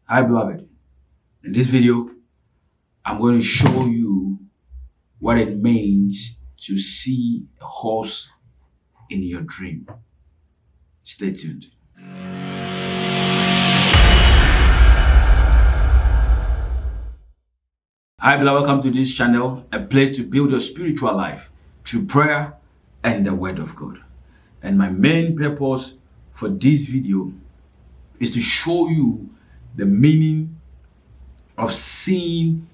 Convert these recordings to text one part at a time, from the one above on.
Hi, beloved. In this video, I'm going to show you what it means to see a horse in your dream. Stay tuned. Hi, beloved. Welcome to this channel, a place to build your spiritual life through prayer and the Word of God. And my main purpose for this video is to show you the meaning of seeing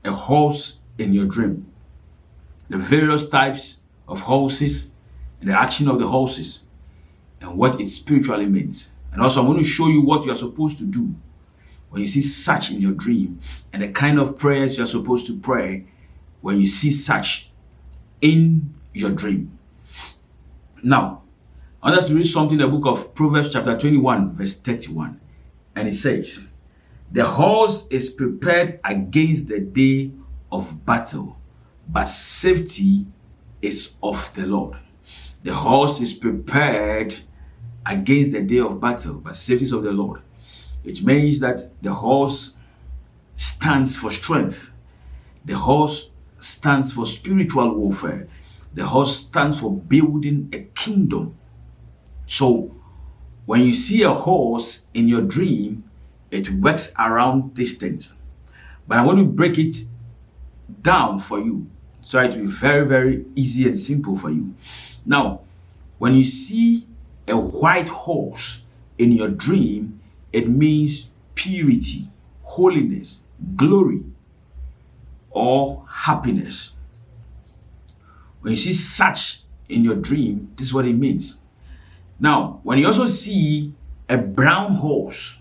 a horse in your dream, the various types of horses and the action of the horses and what it spiritually means. And also I'm going to show you what you are supposed to do when you see such in your dream and the kind of prayers you are supposed to pray when you see such in your dream. Now, I want us to read something in the book of Proverbs chapter 21 verse 31, and it says, "The horse is prepared against the day of battle, but safety is of the Lord." The horse is prepared against the day of battle, but safety is of the Lord. It means that the horse stands for strength. The horse stands for spiritual warfare. The horse stands for building a kingdom. So when you see a horse in your dream, it works around these things. But I want to break it down for you so it will be very, very easy and simple for you. Now, when you see a white horse in your dream, it means purity, holiness, glory, or happiness. When you see such in your dream, this is what it means. Now, when you also see a brown horse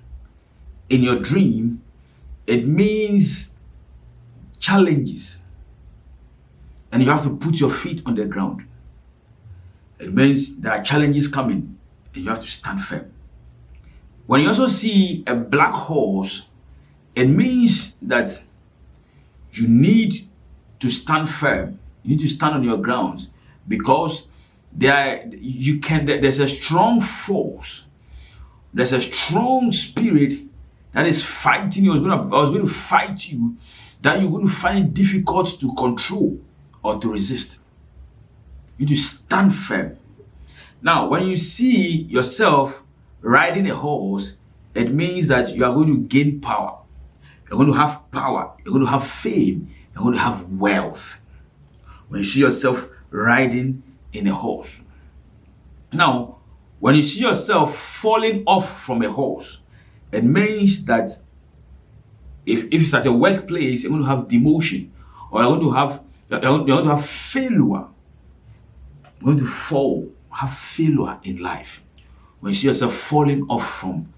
in your dream, it means challenges, and you have to put your feet on the ground. It means there are challenges coming and you have to stand firm. When you also see a black horse, it means that you need to stand firm. You need to stand on your grounds because there's a strong force, there's a strong spirit that is fighting you. I was going to fight you, that you're going to find it difficult to control or to resist. You need to stand firm. Now, when you see yourself riding a horse, it means that you are going to gain power. You're going to have power. You're going to have fame. You're going to have wealth. When you see yourself riding in a horse. Now, when you see yourself falling off from a horse, it means that if it's at a workplace, you're going to have demotion, or you're going to have failure. You're going to fall, have failure in life. When you see yourself falling off from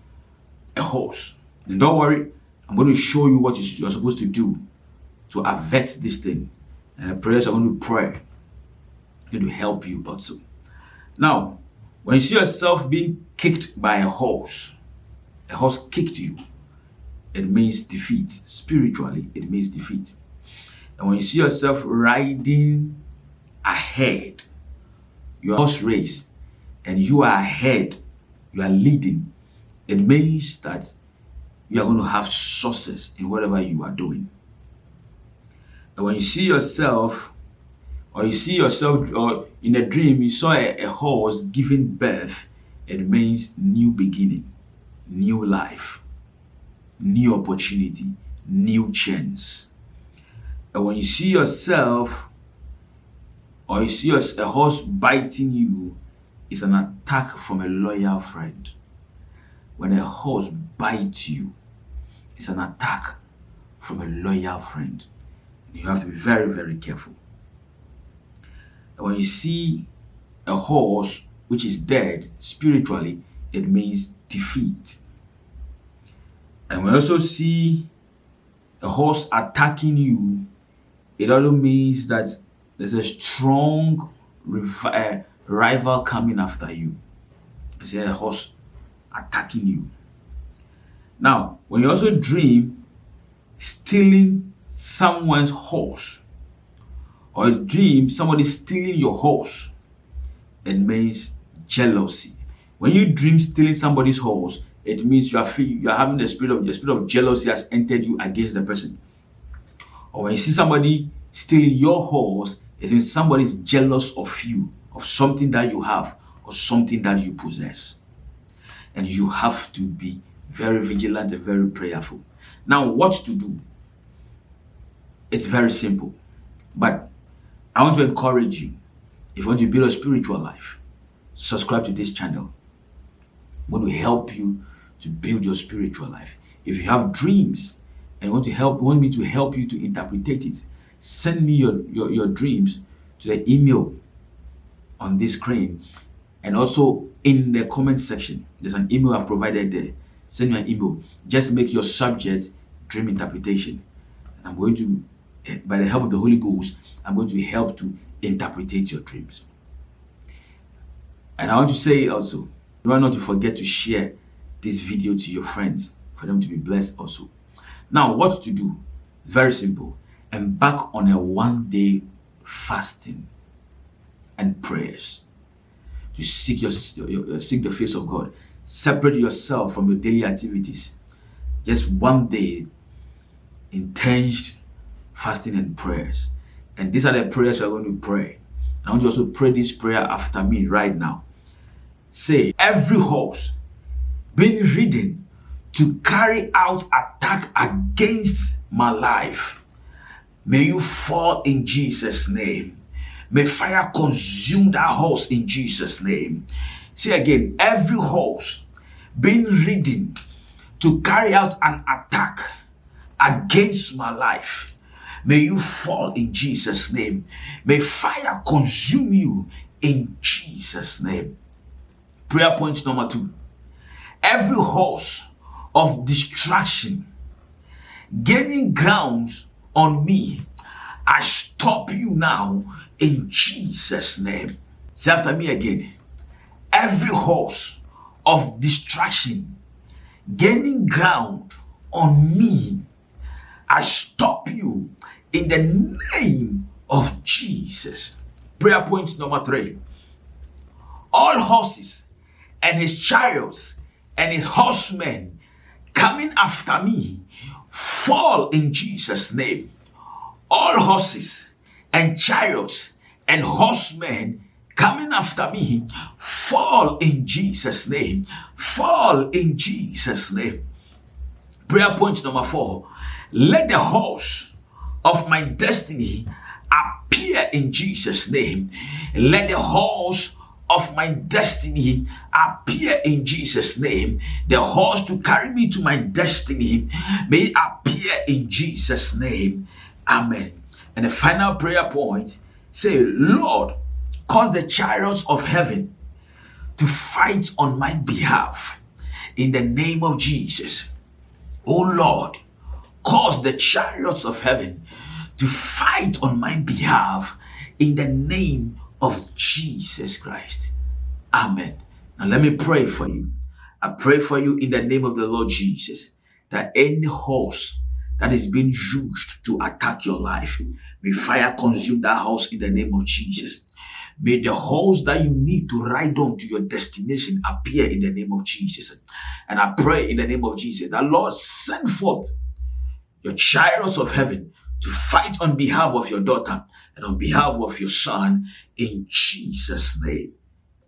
a horse, then don't worry, I'm going to show you what you're supposed to do to avert this thing. And the prayers I'm going to pray going to help you also. Now, when you see yourself being kicked by a horse kicked you, it means defeat. Spiritually, it means defeat. And when you see yourself riding ahead, your horse race, and you are ahead, you are leading, it means that you are going to have success in whatever you are doing. And when you see yourself, or in a dream, you saw a horse giving birth, it means new beginning, new life, new opportunity, new chance. And when you see yourself, or you see a horse biting you, it's an attack from a loyal friend. When a horse bites you, it's an attack from a loyal friend. You have to be very, very careful. And when you see a horse which is dead, spiritually, it means defeat. And when you also see a horse attacking you, it also means that there's a strong rival coming after you. I see a horse attacking you. Now, when you also dream stealing someone's horse, or you dream somebody stealing your horse, it means jealousy. When you dream stealing somebody's horse, it means you are having the spirit of jealousy has entered you against the person. Or when you see somebody stealing your horse, it means somebody is jealous of you, of something that you have or something that you possess. And you have to be very vigilant and very prayerful. Now, what to do? It's very simple. But I want to encourage you. If you want to build a spiritual life, subscribe to this channel. I'm going to help you to build your spiritual life. If you have dreams and want me to help you to interpret it, send me your dreams to the email on this screen, and also in the comment section. There's an email I've provided there. Send me an email. Just make your subject dream interpretation. And I'm going to, by the help of the Holy Ghost, I'm going to help to interpret your dreams. And I want to say also, try not to forget to share this video to your friends for them to be blessed also. Now, what to do? Very simple. Embark on a 1-day fasting and prayers to seek seek the face of God. Separate yourself from your daily activities. Just 1 day, intense fasting and prayers. And these are the prayers you are going to pray. I want you also pray this prayer after me right now. Say, every horse being ridden to carry out attack against my life, may you fall in Jesus' name. May fire consume that horse in Jesus' name. Say again, every horse being ridden to carry out an attack against my life, may you fall in Jesus' name. May fire consume you in Jesus' name. Prayer point number 2. Every horse of distraction gaining grounds on me, I stop you now in Jesus' name. Say after me again. Every horse of distraction gaining ground on me, I stop you in the name of Jesus. Prayer point number 3. All horses and his chariots and his horsemen coming after me, fall in Jesus' name. All horses and chariots and horsemen coming after me, fall in Jesus' name. Fall in Jesus' name. Prayer point number 4. Let the horse of my destiny appear in Jesus' name. Let the horse of my destiny appear in Jesus' name. The horse to carry me to my destiny, may it appear in Jesus' name. Amen. And the final prayer point, say, Lord, cause the chariots of heaven to fight on my behalf in the name of Jesus. Oh Lord, cause the chariots of heaven to fight on my behalf in the name of Jesus Christ. Amen. Now let me pray for you. I pray for you in the name of the Lord Jesus, that any horse that is being used to attack your life, may fire consume that horse in the name of Jesus. May the horse that you need to ride on to your destination appear in the name of Jesus. And I pray in the name of Jesus that, Lord, send forth your chariots of heaven to fight on behalf of your daughter and on behalf of your son in Jesus' name.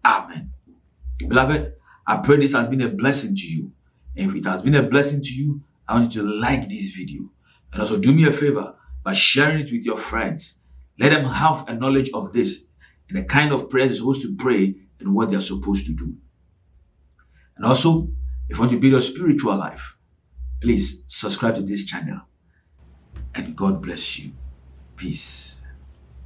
Amen. Beloved, I pray this has been a blessing to you. And if it has been a blessing to you, I want you to like this video. And also do me a favor by sharing it with your friends. Let them have a knowledge of this and the kind of prayers they're supposed to pray and what they're supposed to do. And also, if you want to build your spiritual life, please subscribe to this channel. And God bless you. Peace.